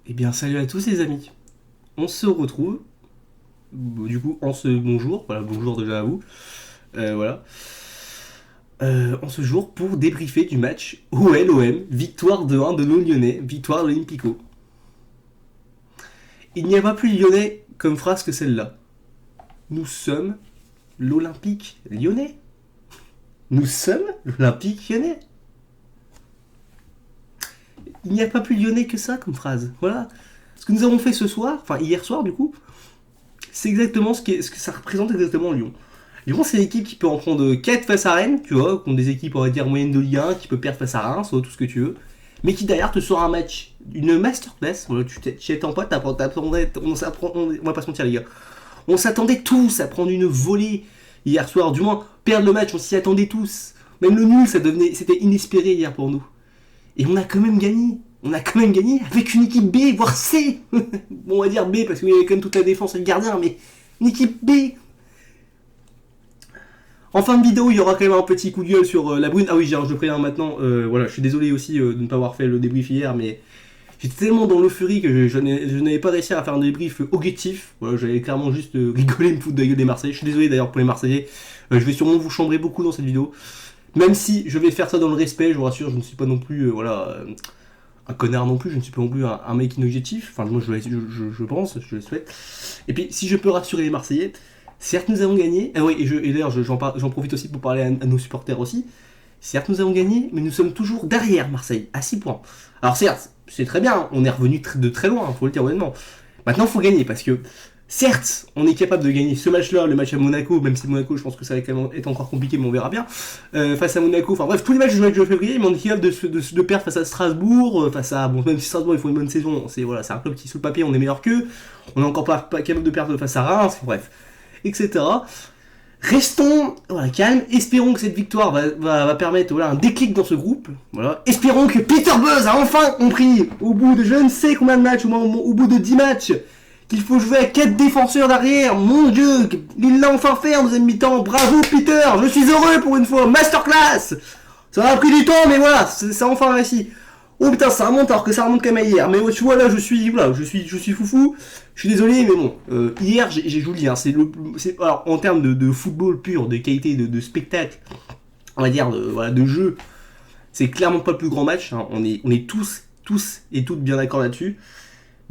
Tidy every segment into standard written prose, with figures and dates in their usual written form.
Eh bien, salut à tous les amis. On se retrouve, du coup, en ce bonjour. Voilà, bonjour déjà à vous. Voilà. En ce jour pour débriefer du match OL-OM, victoire 2-1 de nos Lyonnais, victoire de l'Olympico. Il n'y a pas plus lyonnais comme phrase que celle-là. Nous sommes l'Olympique lyonnais. Nous sommes l'Olympique lyonnais. Il n'y a pas plus lyonnais que ça comme phrase. Voilà. Ce que nous avons fait ce soir, enfin hier soir du coup, c'est exactement ce que ça représente exactement Lyon. Lyon, c'est l'équipe qui peut en prendre 4 face à Rennes, tu vois, contre des équipes, on va dire, moyennes de Ligue 1, qui peut perdre face à Reims, tout ce que tu veux, mais qui derrière te sort un match, une masterclass, voilà, tu t'y attends pas, on va pas se mentir les gars, on s'attendait tous à prendre une volée hier soir, du moins, perdre le match, on s'y attendait tous, même le nul, c'était inespéré hier pour nous, et on a quand même gagné. On a quand même gagné avec une équipe B, voire C. Bon, on va dire B parce qu'il y avait quand même toute la défense et le gardien, mais une équipe B. En fin de vidéo, il y aura quand même un petit coup de gueule sur la brune. Ah oui, je le préviens maintenant. Voilà, je suis désolé aussi de ne pas avoir fait le débrief hier, mais j'étais tellement dans l'euphorie que je n'avais pas réussi à faire un débrief objectif. Voilà, j'avais clairement juste rigolé, me foutre de la gueule des Marseillais. Je suis désolé d'ailleurs pour les Marseillais. Je vais sûrement vous chambrer beaucoup dans cette vidéo. Même si je vais faire ça dans le respect, je vous rassure, je ne suis pas non plus un connard non plus, je ne suis pas non plus un mec inobjectif. Enfin, moi je pense, je le souhaite. Et puis, si je peux rassurer les Marseillais, certes, nous avons gagné. Ah oui, et d'ailleurs, j'en profite aussi pour parler à nos supporters aussi. Certes, nous avons gagné, mais nous sommes toujours derrière Marseille, à 6 points. Alors, certes, c'est très bien, on est revenu de très loin, faut le dire honnêtement. Maintenant, il faut gagner, parce que, certes, on est capable de gagner ce match-là, le match à Monaco, même si Monaco, je pense que ça va quand même être encore compliqué, mais on verra bien. Face à Monaco, enfin bref, tous les matchs du mois de février, mais on est capable de perdre face à Strasbourg, face à. Bon, même si Strasbourg, ils font une bonne saison, c'est un club qui, sous le papier, on est meilleur qu'eux. On est encore pas capable de perdre face à Reims, bref, etc. Restons voilà, calmes, espérons que cette victoire va permettre voilà, un déclic dans ce groupe. Voilà. Espérons que Peter Buzz a enfin compris, au bout de je ne sais combien de matchs, au bout de 10 matchs, qu'il faut jouer à 4 défenseurs derrière. Mon Dieu, il l'a enfin fait en deuxième mi-temps. Bravo Peter, je suis heureux pour une fois. Masterclass. Ça a pris du temps, mais voilà, c'est enfin réussi. Oh putain, ça remonte alors que ça remonte quand même à hier. Mais tu vois là, je suis foufou. Je suis désolé, mais bon, hier j'ai joué hein, alors en termes de football pur, de qualité, de spectacle, on va dire de jeu, c'est clairement pas le plus grand match. Hein. On est tous et toutes bien d'accord là-dessus.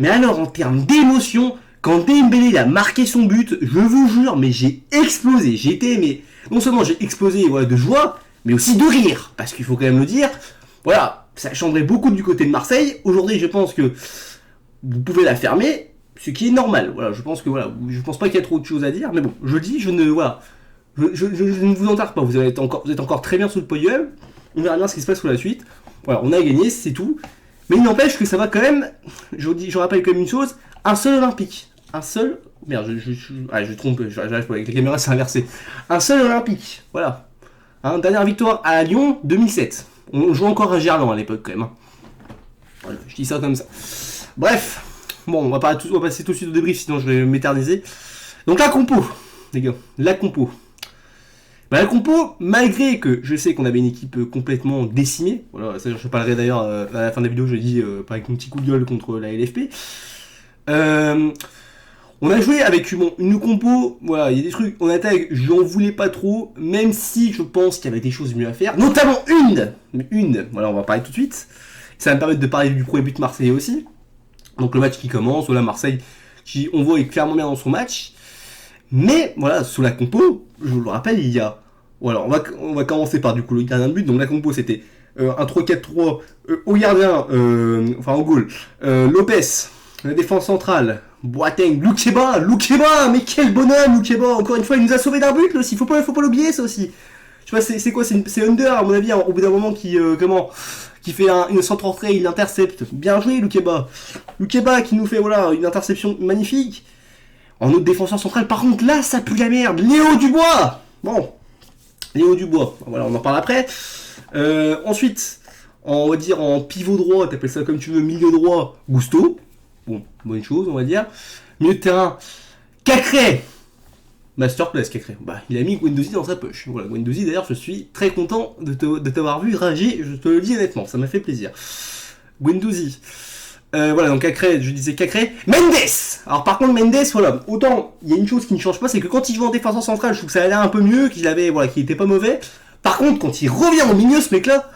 Mais alors en termes d'émotion, quand Dembélé a marqué son but, je vous jure, mais j'ai explosé. Mais non seulement j'ai explosé voilà, de joie, mais aussi de rire, parce qu'il faut quand même le dire. Voilà, ça changerait beaucoup du côté de Marseille. Aujourd'hui, je pense que vous pouvez la fermer, ce qui est normal. Voilà, je pense pas qu'il y a trop de choses à dire, mais bon, je dis, je ne vous entarde pas. Vous êtes encore très bien sous le podium. On verra bien ce qui se passe pour la suite. Voilà, on a gagné, c'est tout. Mais il n'empêche que ça va quand même. Je rappelle quand même une chose, un seul Olympique, un seul. Merde, je trompe, j'arrive pas avec les caméras, c'est inversé. Un seul Olympique, voilà. Hein, dernière victoire à Lyon, 2007. On joue encore à Gerland à l'époque quand même. Hein. Voilà, je dis ça comme ça. Bref, bon, on va passer tout de suite au débrief, sinon je vais m'éterniser. Donc la compo, les gars, la compo. Bah, la compo, malgré que je sais qu'on avait une équipe complètement décimée, voilà, ça je parlerai d'ailleurs à la fin de la vidéo, je dis pas avec mon petit coup de gueule contre la LFP. Euh, on a joué avec une compo, voilà, il y a des trucs en attaque, j'en voulais pas trop, même si je pense qu'il y avait des choses mieux à faire, notamment voilà, on va parler tout de suite. Ça va me permettre de parler du premier but marseillais aussi. Donc le match qui commence, voilà, Marseille, qui on voit est clairement bien dans son match. Mais voilà, sous la compo, je vous le rappelle, il y a. Voilà, on va commencer par du coup le gardien de but. Donc la compo c'était un 3-4-3 au gardien, enfin au goal. Lopez, la défense centrale. Boateng, Loukeba, mais quel bonhomme Loukeba. Encore une fois, il nous a sauvé d'un but là aussi. Faut pas l'oublier ça aussi. Je sais pas, c'est quoi, c'est Under à mon avis, hein, au bout d'un moment qui fait une centre entrée, il intercepte. Bien joué Loukeba. Loukeba qui nous fait voilà une interception magnifique. En autre défenseur central, par contre, là, ça pue la merde. Léo Dubois. Bon, Léo Dubois. Voilà, on en parle après. Ensuite, on va dire en pivot droit, t'appelles ça comme tu veux, milieu droit, Gusto. Bon, bonne chose, on va dire. Milieu de terrain, Cacré. Masterclass, Cacré. Bah, il a mis Guendouzi dans sa poche. Voilà, Guendouzi, d'ailleurs, je suis très content de t'avoir vu rager, je te le dis honnêtement, ça m'a fait plaisir. Guendouzi. Voilà, donc Cacré, je disais Cacré. Mendes. Alors par contre Mendes, voilà, autant il y a une chose qui ne change pas, c'est que quand il joue en défenseur central, je trouve que ça allait un peu mieux, qu'il était pas mauvais. Par contre, quand il revient au milieu, ce mec-là,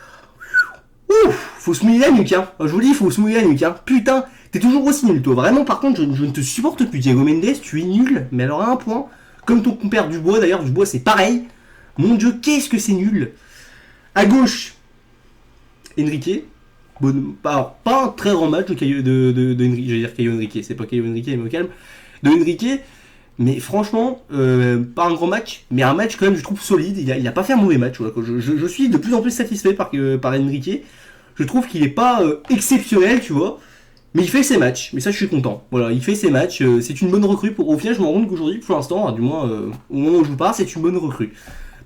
ouf, faut se mouiller la nuque, hein. Je vous dis, faut se mouiller la nuque, hein. Putain, t'es toujours aussi nul, toi. Vraiment, par contre, je ne te supporte plus, Diego Mendes, tu es nul, mais alors à un point. Comme ton compère Dubois, d'ailleurs, Dubois, c'est pareil. Mon Dieu, qu'est-ce que c'est nul. À gauche, Enrique. Bon, pas un très grand match de Enrique. Je vais dire Caio Enrique, c'est pas Caio Enrique, mais au calme. De Enrique. Mais franchement, pas un grand match, mais un match quand même, je trouve solide. Il a pas fait un mauvais match. Voilà. Je suis de plus en plus satisfait par Enrique. Je trouve qu'il est pas exceptionnel, tu vois. Mais il fait ses matchs. Mais ça, je suis content. Voilà, il fait ses matchs. C'est une bonne recrue. Au final, je me rends compte qu'aujourd'hui, pour l'instant, du moins au moment où je vous parle, c'est une bonne recrue.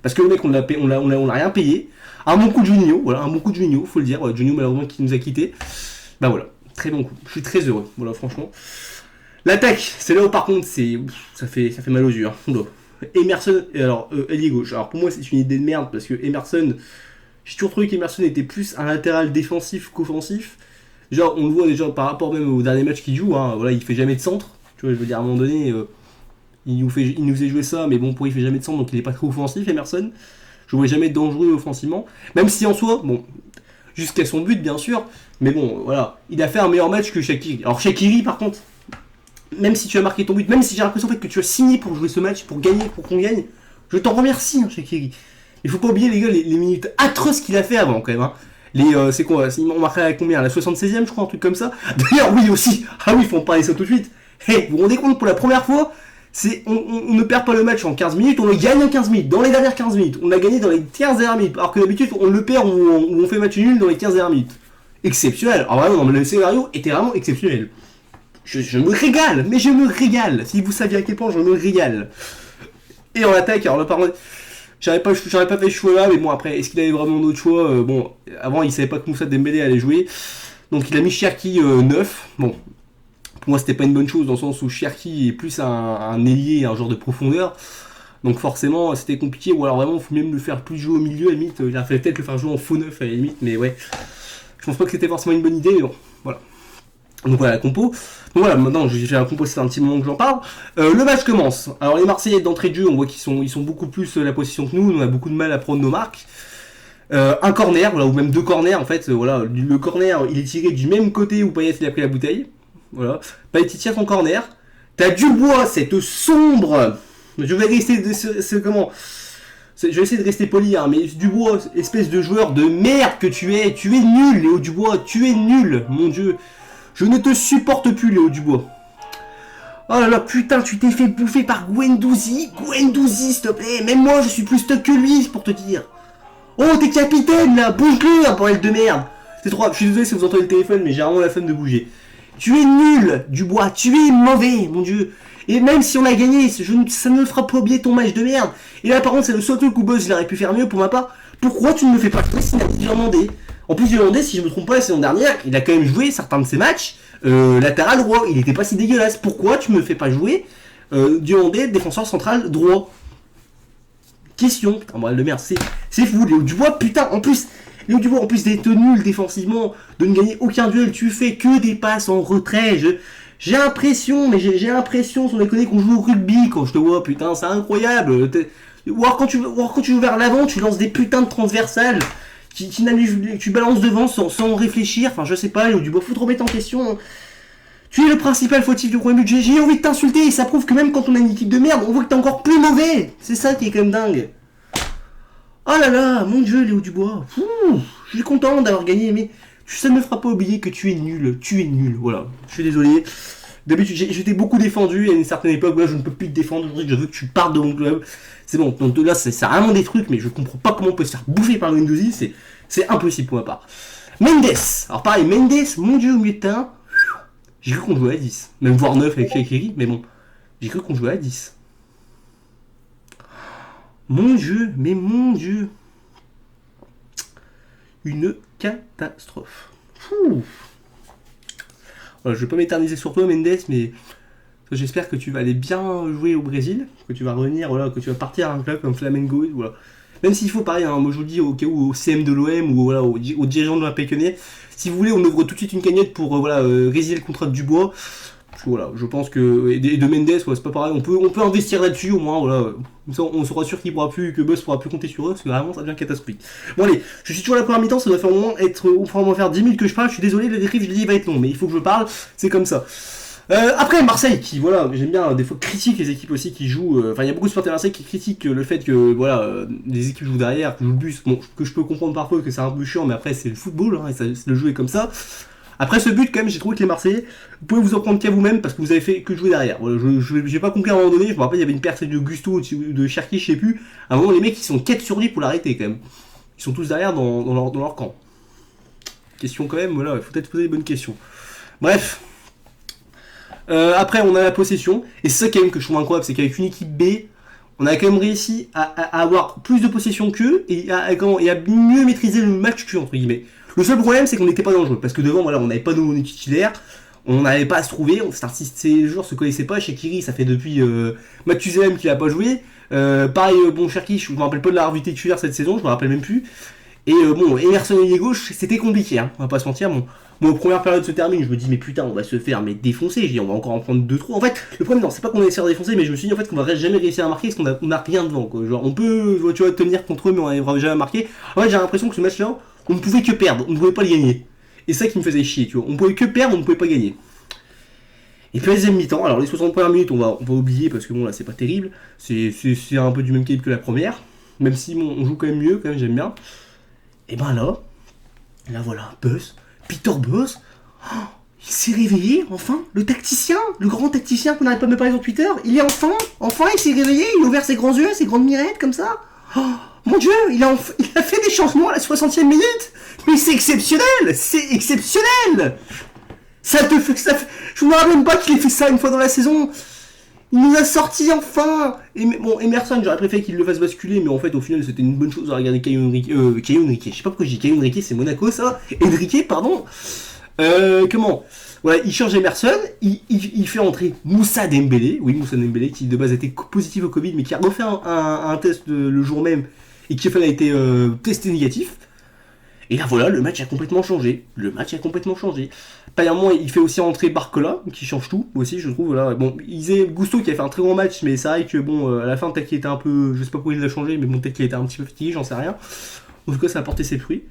Parce que le mec, on l'a rien payé. Un bon coup de Juninho, voilà, un bon coup de Juninho, faut le dire. Ouais, Juninho, malheureusement, qui nous a quittés. Bah voilà, très bon coup. Je suis très heureux. Voilà, franchement. L'attaque, c'est là où par contre, ça fait mal aux yeux. Hein. Emerson, alors, ailier gauche. Alors pour moi, c'est une idée de merde parce que Emerson, j'ai toujours trouvé qu'Emerson était plus un latéral défensif qu'offensif. Genre, on le voit déjà par rapport même au dernier match qu'il joue. Hein, voilà, il fait jamais de centre. Tu vois, je veux dire, à un moment donné, il nous faisait jouer ça, mais bon, pour il fait jamais de centre, donc il est pas très offensif, Emerson. Je ne vois jamais dangereux offensivement. Même si en soi, bon, jusqu'à son but, bien sûr, mais bon, voilà, il a fait un meilleur match que Shaqiri. Alors Shaqiri, par contre, même si tu as marqué ton but, même si j'ai l'impression en fait, que tu as signé pour jouer ce match, pour gagner, pour qu'on gagne, je t'en remercie, hein, Shaqiri. Il faut pas oublier, les gars, les minutes atroces qu'il a fait avant, quand même. Hein. C'est quoi, on marquait à combien, à la 76e, je crois, un truc comme ça. D'ailleurs, oui, aussi, ah oui, il faut en parler ça tout de suite. Hey, vous vous rendez compte, pour la première fois, on ne perd pas le match en 15 minutes, on le gagne en 15 minutes, dans les dernières 15 minutes. On a gagné dans les 15 dernières minutes, alors que d'habitude, on le perd ou on fait match nul dans les 15 dernières minutes. Exceptionnel. Alors vraiment, non, le scénario était vraiment exceptionnel. Je me régale, mais je me régale. Si vous saviez à quel point je me régale. Et en attaque, alors là, par contre, j'aurais pas fait ce choix-là, mais bon, après, est-ce qu'il avait vraiment d'autres choix Bon, avant, il savait pas que Moussa Dembélé allait jouer. Donc il a mis Cherki 9. Bon, pour moi, c'était pas une bonne chose dans le sens où Cherki est plus un ailier, un genre de profondeur. Donc forcément, c'était compliqué. Ou alors vraiment, il faut même le faire plus jouer au milieu à la limite. Il a fait peut-être le faire jouer en faux neuf à la limite, mais ouais. Je pense pas que c'était forcément une bonne idée, mais bon, voilà. Donc voilà la compo. Donc voilà, maintenant j'ai fait un compo, c'est un petit moment que j'en parle. Le match commence. Alors les Marseillais d'entrée de jeu, on voit qu'ils sont beaucoup plus la position que nous. On a beaucoup de mal à prendre nos marques. Un corner, voilà, ou même deux corners en fait. Voilà, le corner, il est tiré du même côté où Payet il a pris la bouteille. Voilà. Payet il tire son corner. T'as Dubois, cette sombre. Je vais rester comment. Je vais essayer de rester poli, hein, mais Dubois, espèce de joueur de merde que tu es nul, Léo Dubois, tu es nul, mon Dieu. Je ne te supporte plus, Léo Dubois. Oh là là, putain, tu t'es fait bouffer par Guendouzi. Guendouzi, s'il te plaît. Même moi, je suis plus stuck que lui, pour te dire. Oh, t'es capitaine, là. Bouge-le, hein, bordel de merde. C'est trop. Je suis désolé si vous entendez le téléphone, mais j'ai vraiment la flemme de bouger. Tu es nul, Dubois. Tu es mauvais, mon Dieu. Et même si on a gagné, ça ne fera pas oublier ton match de merde. Et là, par contre, c'est le seul truc où Buzz, il aurait pu faire mieux pour ma part. Pourquoi tu ne me fais pas jouer Irlandais? En plus, Irlandais, si je me trompe pas, la saison dernière, il a quand même joué certains de ses matchs latéral droit. Il était pas si dégueulasse. Pourquoi tu me fais pas jouer Irlandais, défenseur central droit? Question. Putain, bordel de merde, c'est fou. Léo Dubois, putain, en plus, Léo Dubois, en plus d'être nul défensivement, de ne gagner aucun duel, tu fais que des passes en retrait. J'ai l'impression, sans déconner, qu'on joue au rugby quand je te vois, putain, c'est incroyable. Ou alors quand tu joues vers l'avant, tu lances des putains de transversales. Tu balances devant sans réfléchir, enfin je sais pas, Léo Dubois, faut te remettre en question. Tu es le principal fautif du premier but, j'ai envie de t'insulter, et ça prouve que même quand on a une équipe de merde, on voit que t'es encore plus mauvais. C'est ça qui est quand même dingue. Oh là là, mon Dieu, Léo Dubois, je suis content d'avoir gagné, mais ça ne me fera pas oublier que tu es nul, voilà, je suis désolé. D'habitude, j'étais beaucoup défendu à une certaine époque, là je ne peux plus te défendre, je veux que tu partes de mon club. C'est bon, donc là c'est vraiment des trucs, mais je comprends pas comment on peut se faire bouffer par Guendouzi, c'est impossible pour ma part. Mendes, alors pareil, Mendes, mon Dieu, au milieu de terrain, j'ai cru qu'on jouait à 10, même voire 9 avec Shaqiri, mais bon, j'ai cru qu'on jouait à 10. Mon Dieu, mais mon Dieu, une catastrophe. Voilà, je vais pas m'éterniser sur toi, Mendes, mais j'espère que tu vas aller bien jouer au Brésil, que tu vas revenir, voilà, que tu vas partir à un club comme Flamengo, voilà. Même s'il faut pareil, hein, moi je vous dis au cas où au CM de l'OM ou voilà, aux dirigeants de l'Olympique Lyonnais, Si vous voulez, on ouvre tout de suite une cagnotte pour résilier le contrat de Dubois. Voilà, je pense que et de Mendes, c'est pas pareil. On peut investir là-dessus au moins. Voilà, comme ça, on sera sûr qu'il pourra plus, que Buzz pourra plus compter sur eux, parce que vraiment ça devient catastrophique. Bon allez, je suis toujours à la première mi-temps, ça doit faire au moins faire 10 minutes que je parle. Je suis désolé, le débrief, je l'ai dit, il va être long, mais il faut que je parle. C'est comme ça. Après Marseille, qui voilà, j'aime bien des fois critique les équipes aussi qui jouent. Enfin, il y a beaucoup de supporters Marseille qui critiquent le fait que les équipes jouent derrière, que jouent le bus. Bon, que je peux comprendre parfois que c'est un peu chiant, mais après c'est le football, hein, et le jeu est comme ça. Après ce but, quand même, j'ai trouvé que les Marseillais, vous pouvez vous en prendre qu'à vous-même parce que vous avez fait que jouer derrière. Voilà, j'ai pas compris à un moment donné, je me rappelle, il y avait une perte de Gusto ou de Cherki, je sais plus. À un moment, les mecs, ils sont 4 sur lui pour l'arrêter quand même. Ils sont tous derrière dans leur camp. Question quand même, voilà, il faut peut-être poser des bonnes questions. Bref. Après, on a la possession. Et c'est ça quand même que je trouve incroyable, c'est qu'avec une équipe B, on a quand même réussi à avoir plus de possession qu'eux et à mieux maîtriser le match qu'eux, entre guillemets. Le seul problème, c'est qu'on n'était pas dangereux. Parce que devant, voilà, on n'avait pas de monnaie titulaire. On n'avait pas à se trouver. Ces joueurs se connaissaient pas. Shaqiri, ça fait depuis Mathusalem qu'il n'a pas joué. Pareil, Cherki, je me rappelle pas de la revue titulaire cette saison, je me rappelle même plus. Et Emerson ailier gauche, c'était compliqué, hein, on va pas se mentir. Bon, première période se termine, je me dis, mais putain, on va se faire défoncer. Je dis, on va encore en prendre 2-3. En fait, le problème, non, c'est pas qu'on va se faire défoncer, mais je me suis dit, en fait, qu'on va jamais réussir à marquer parce qu'on a rien devant, quoi. Genre, on peut, tu vois, tenir contre eux, mais on n'arrivera jamais à marquer. En fait, j'ai l'impression que ce match-là, on ne pouvait que perdre, on ne pouvait pas le gagner. Et c'est ça qui me faisait chier, tu vois. On pouvait que perdre, on ne pouvait pas gagner. Et puis la deuxième mi-temps, alors les 60 premières minutes, on va oublier parce que bon, là, c'est pas terrible. C'est un peu du même calibre que la première. Même si on joue quand même mieux, quand même, j'aime bien. Et ben là voilà, Buzz, Peter Buzz, il s'est réveillé, enfin, le tacticien, le grand tacticien qu'on n'arrête pas de me parler sur Twitter, il est enfin, il s'est réveillé, il a ouvert ses grands yeux, ses grandes mirettes, comme ça. Oh, mon Dieu, il a fait des changements à la 60e minute. Mais c'est exceptionnel, ça te fait, je me rappelle même pas qu'il ait fait ça une fois dans la saison. Il nous a sorti enfin. Emerson, j'aurais préféré qu'il le fasse basculer, mais en fait, au final, c'était une bonne chose à regarder Caio Henrique. Je sais pas pourquoi je dis Caio Henrique, c'est Monaco, ça. Enrique, pardon. Voilà, il change Emerson, il fait entrer Moussa Dembélé. Oui, Moussa Dembélé, qui de base était positif au Covid, mais qui a refait un test le jour même, et qui a été testé négatif. Et là voilà, le match a complètement changé. Premièrement, il fait aussi entrer Barcola, qui change tout aussi, je trouve. Voilà. Bon, il disait Gusto qui a fait un très grand match, mais c'est vrai que à la fin, peut-être qu'il était un peu. Je sais pas pourquoi il l'a changé, mais bon, peut-être qu'il était un petit peu fatigué, j'en sais rien. En tout cas, ça a porté ses fruits.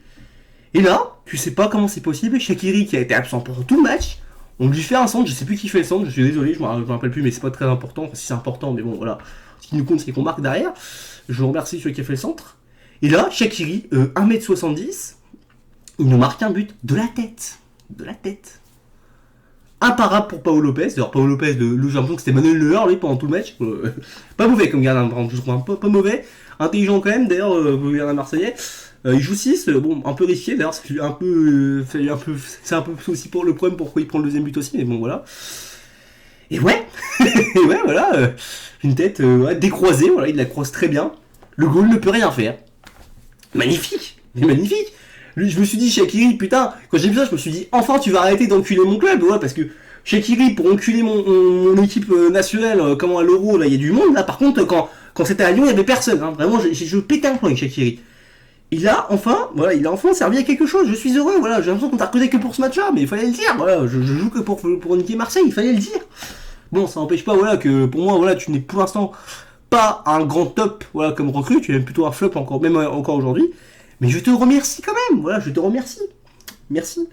Et là, tu sais pas comment c'est possible. Shaqiri, qui a été absent pendant tout le match, on lui fait un centre, je sais plus qui fait le centre, je suis désolé, je me rappelle plus, mais c'est pas très important. Enfin, si c'est important, mais bon, voilà. Ce qui nous compte, c'est qu'on marque derrière. Je vous remercie celui qui a fait le centre. Et là, Shaqiri, 1m70. Il nous marque un but de la tête. Imparable pour Paolo Lopez. D'ailleurs, Paolo Lopez, j'ai l'impression que c'était Manuel Neuer, lui, pendant tout le match. Pas mauvais comme gardien, je trouve pas mauvais. Intelligent quand même, d'ailleurs, le gardien marseillais. Il joue 6, bon, un peu risqué, d'ailleurs, c'est un peu aussi pour le problème pourquoi il prend le deuxième but aussi, mais bon, voilà. Et ouais, voilà, une tête décroisée, voilà, il la croise très bien. Le goal ne peut rien faire. Magnifique. Je me suis dit, Shaqiri, putain, quand j'ai vu ça, je me suis dit, enfin, tu vas arrêter d'enculer mon club, ouais, parce que Shaqiri, pour enculer mon équipe nationale, à l'Euro, là, il y a du monde, là, par contre, quand c'était à Lyon, il y avait personne, hein, vraiment, je pétais un plomb avec Shaqiri. Il a enfin servi à quelque chose, je suis heureux, voilà, j'ai l'impression qu'on t'a recruté que pour ce match-là, mais il fallait le dire, voilà, je joue que pour niquer Marseille, il fallait le dire. Bon, ça n'empêche pas, voilà, que pour moi, voilà, tu n'es pour l'instant pas un grand top, voilà, comme recrue, tu es plutôt un flop encore aujourd'hui. Mais je te remercie quand même, voilà, je te remercie. Merci.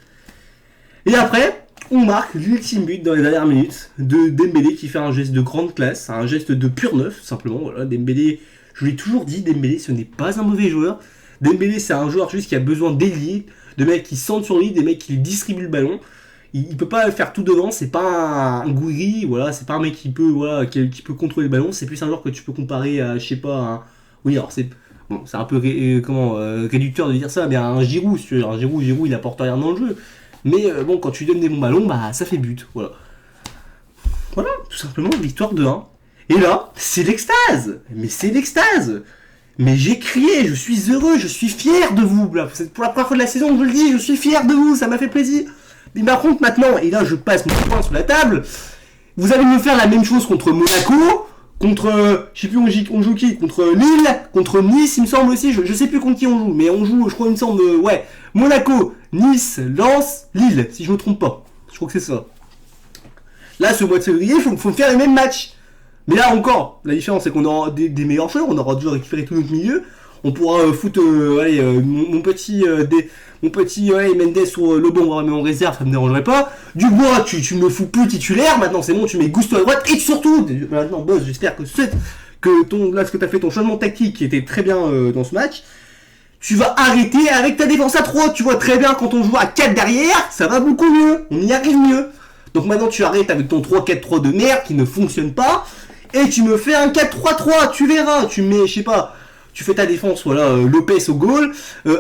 Et après, on marque l'ultime but dans les dernières minutes de Dembélé qui fait un geste de grande classe, un geste de pur neuf, simplement. Voilà, Dembélé, je l'ai toujours dit, Dembélé, ce n'est pas un mauvais joueur. Dembélé, c'est un joueur juste qui a besoin d'ailier, de mecs qui sentent sur lui, des mecs qui lui distribuent le ballon. Il peut pas faire tout devant, c'est pas un Gouiri, voilà, c'est pas un mec qui peut contrôler le ballon, c'est plus un joueur que tu peux comparer à, je sais pas, oui, alors c'est... Bon, c'est un peu réducteur de dire ça, mais un Giroud, si tu veux, Giroud, il apporte rien dans le jeu. Mais bon, quand tu donnes des bons ballons, bah ça fait but, voilà. Voilà, tout simplement, victoire de 1. Et là, c'est l'extase. Mais j'ai crié, je suis heureux, je suis fier de vous. Là, c'est pour la première fois de la saison que je le dis, je suis fier de vous, ça m'a fait plaisir. Mais par contre, maintenant, et là je passe mon point sur la table, vous allez me faire la même chose contre Monaco, contre, je sais plus on joue qui, contre Lille, contre Nice il me semble aussi, je sais plus contre qui on joue, mais on joue, je crois il me semble, ouais, Monaco, Nice, Lens, Lille, si je me trompe pas, je crois que c'est ça. Là ce mois de février, faut faire les mêmes matchs, mais là encore, la différence c'est qu'on aura des meilleurs joueurs, on aura dû récupérer tout notre milieu, on pourra foutre, allez, mon petit Mendes sur le banc, mais en réserve, ça me dérangerait pas. Dubois, tu me fous plus titulaire, maintenant c'est bon, tu mets Gusto à droite, et surtout, maintenant boss, j'espère que ce que t'as fait ton changement tactique qui était très bien dans ce match, tu vas arrêter avec ta défense à 3, tu vois très bien quand on joue à 4 derrière, ça va beaucoup mieux, on y arrive mieux. Donc maintenant tu arrêtes avec ton 3-4-3 de merde qui ne fonctionne pas, et tu me fais un 4-3-3, tu verras, tu mets, je sais pas, tu fais ta défense, voilà, Lopez au goal,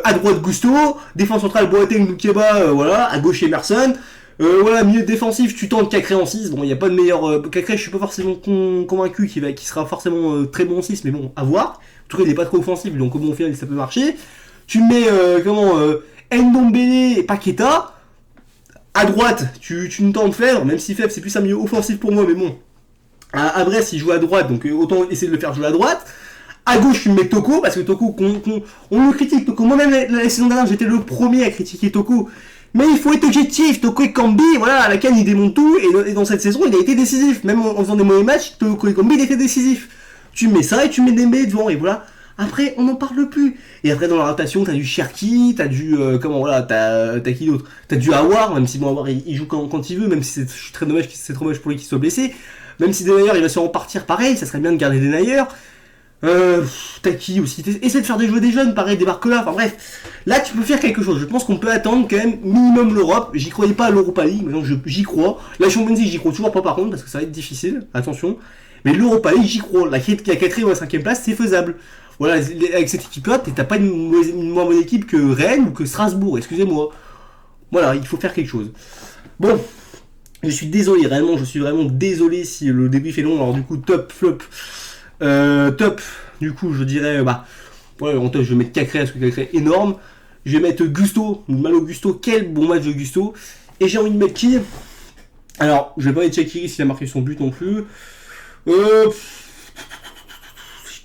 à droite Gusto, défense centrale Boateng, Loukeba, voilà, à gauche Emerson, voilà, milieu défensif, tu tentes Cacré en 6, bon, il n'y a pas de meilleur, Cacré, je suis pas forcément convaincu qu'il sera forcément très bon en 6, mais bon, à voir, en tout cas, il est pas trop offensif, donc au bon final, ça peut marcher, tu mets, Ndombele et Paqueta, à droite, tu me tentes Fèvre, même si Fèvre, c'est plus un milieu offensif pour moi, mais bon, à Brest, il joue à droite, donc autant essayer de le faire jouer à droite. À gauche, tu mets Toko, parce que Toko, on le critique. Toko, moi-même, la saison dernière, j'étais le premier à critiquer Toko. Mais il faut être objectif. Toko et Kambi, voilà, à la canne, il démonte tout. Et dans cette saison, il a été décisif. Même en faisant des mauvais matchs, Toko et Kambi, il a été décisif. Tu mets ça et tu mets Dembélé devant, et voilà. Après, on n'en parle plus. Et après, dans la rotation, t'as du Cherki, t'as du, t'as qui d'autre? T'as du Awar, même si bon, Awar, il joue quand il veut, même si c'est très dommage, c'est trop dommage pour lui qu'il soit blessé. Même si Denayer, il va sûrement partir pareil, ça serait bien de garder Denayer. T'as qui aussi? Essaie de faire des jeux des jeunes, pareil, débarque là, enfin bref. Là, tu peux faire quelque chose. Je pense qu'on peut attendre quand même minimum l'Europe. J'y croyais pas à l'Europa League, maintenant j'y crois. La Champions League, j'y crois toujours pas par contre, parce que ça va être difficile, attention. Mais l'Europa League, j'y crois. La 4ème ou la 5ème place, c'est faisable. Voilà, avec cette équipe-là, t'as pas une moins bonne équipe que Rennes ou que Strasbourg, excusez-moi. Voilà, il faut faire quelque chose. Bon, je suis désolé, réellement, je suis vraiment désolé si le début fait long, alors du coup, top, flop. Top, du coup je dirais ouais, en top je vais mettre Cacré parce que Cacré est énorme. Je vais mettre Gusto, Malo Gusto, quel bon match de Gusto. Et j'ai envie de mettre qui? Alors je vais pas mettre Shaqiri s'il a marqué son but non plus. C'est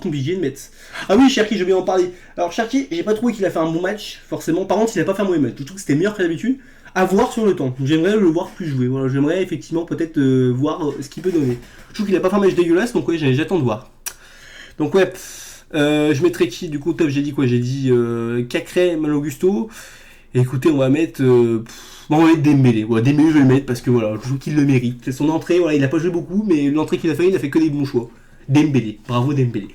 compliqué de mettre. Ah oui, Cherki, je vais en parler. Alors Cherki, j'ai pas trouvé qu'il a fait un bon match, forcément. Par contre, il a pas fait un mauvais match. Je trouve que c'était meilleur que d'habitude. À voir sur le temps. J'aimerais le voir plus jouer. Voilà, j'aimerais effectivement peut-être voir ce qu'il peut donner. Je trouve qu'il a pas fait un match dégueulasse, donc ouais, j'attends de voir. Donc ouais, je mettrai qui du coup top? J'ai dit quoi? J'ai dit Cacré, Malo Gusto. Et écoutez, on va mettre Dembélé. Ouais, Dembélé, je vais le mettre parce que voilà, je trouve qu'il le mérite. C'est son entrée, voilà, il a pas joué beaucoup, mais l'entrée qu'il a fait, il a fait que des bons choix. Dembélé, bravo Dembélé.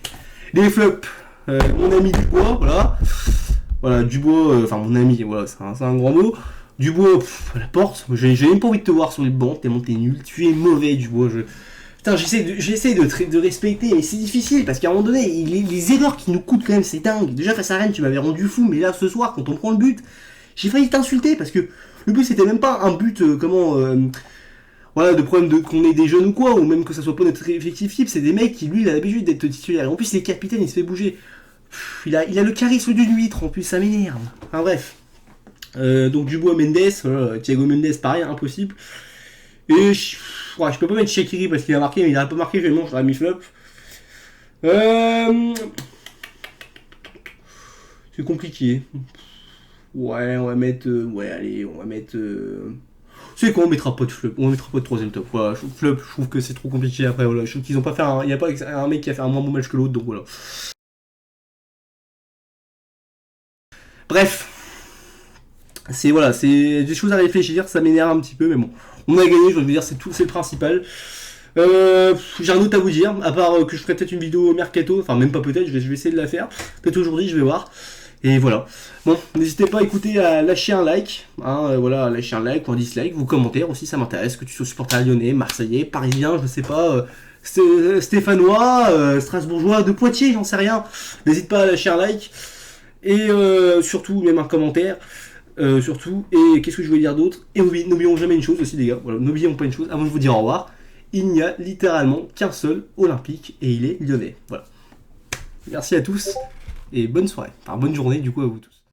Les flops, mon ami Dubois, voilà. Voilà, Dubois, enfin mon ami, voilà, c'est un grand mot. Dubois, à la porte, j'ai même pas envie de te voir sur les bancs, tellement t'es nul, tu es mauvais Dubois. Putain, j'essaie de respecter, mais c'est difficile, parce qu'à un moment donné, les erreurs qui nous coûtent quand même, c'est dingue. Déjà face à Rennes, tu m'avais rendu fou, mais là, ce soir, quand on prend le but, j'ai failli t'insulter, parce que le but, c'était même pas un but, voilà, de problème qu'on ait des jeunes ou quoi, ou même que ça soit pas notre effectif type, c'est des mecs qui, lui, il a l'habitude d'être titulaire. En plus, il est capitaine, il se fait bouger. Il a le charisme d'une huître, en plus, ça m'énerve. Enfin bref. Donc Dubois, Mendes, voilà, Thiago Mendes, pareil, impossible. Et je peux pas mettre Shaqiri parce qu'il a marqué, mais il a pas marqué, je l'aurais mis flop. C'est compliqué. Ouais, on va mettre. Ouais, allez, on va mettre. C'est quoi, on mettra pas de flop, on mettra pas de troisième top. Voilà, flop, je trouve que c'est trop compliqué après. Voilà, je trouve qu'ils ont pas fait il y a pas un mec qui a fait un moins bon match que l'autre, donc voilà. Bref. C'est des choses à réfléchir, ça m'énerve un petit peu, mais bon. On a gagné, je veux dire, c'est le principal. J'ai un autre à vous dire, à part que je ferai peut-être une vidéo mercato, enfin même pas peut-être, je vais essayer de la faire. Peut-être aujourd'hui, je vais voir. Et voilà. Bon, n'hésitez pas à lâcher un like, voilà, lâcher un like ou un dislike, vos commentaires aussi, ça m'intéresse, que tu sois supporter lyonnais, marseillais, parisien, je sais pas, stéphanois, strasbourgeois, de Poitiers, j'en sais rien. N'hésite pas à lâcher un like. Et surtout, même un commentaire. Surtout, et qu'est-ce que je voulais dire d'autre? Et n'oublions jamais une chose aussi, les gars. Voilà, n'oublions pas une chose avant de vous dire au revoir. Il n'y a littéralement qu'un seul olympique et il est lyonnais. Voilà. Merci à tous et bonne soirée. Enfin, bonne journée du coup à vous tous.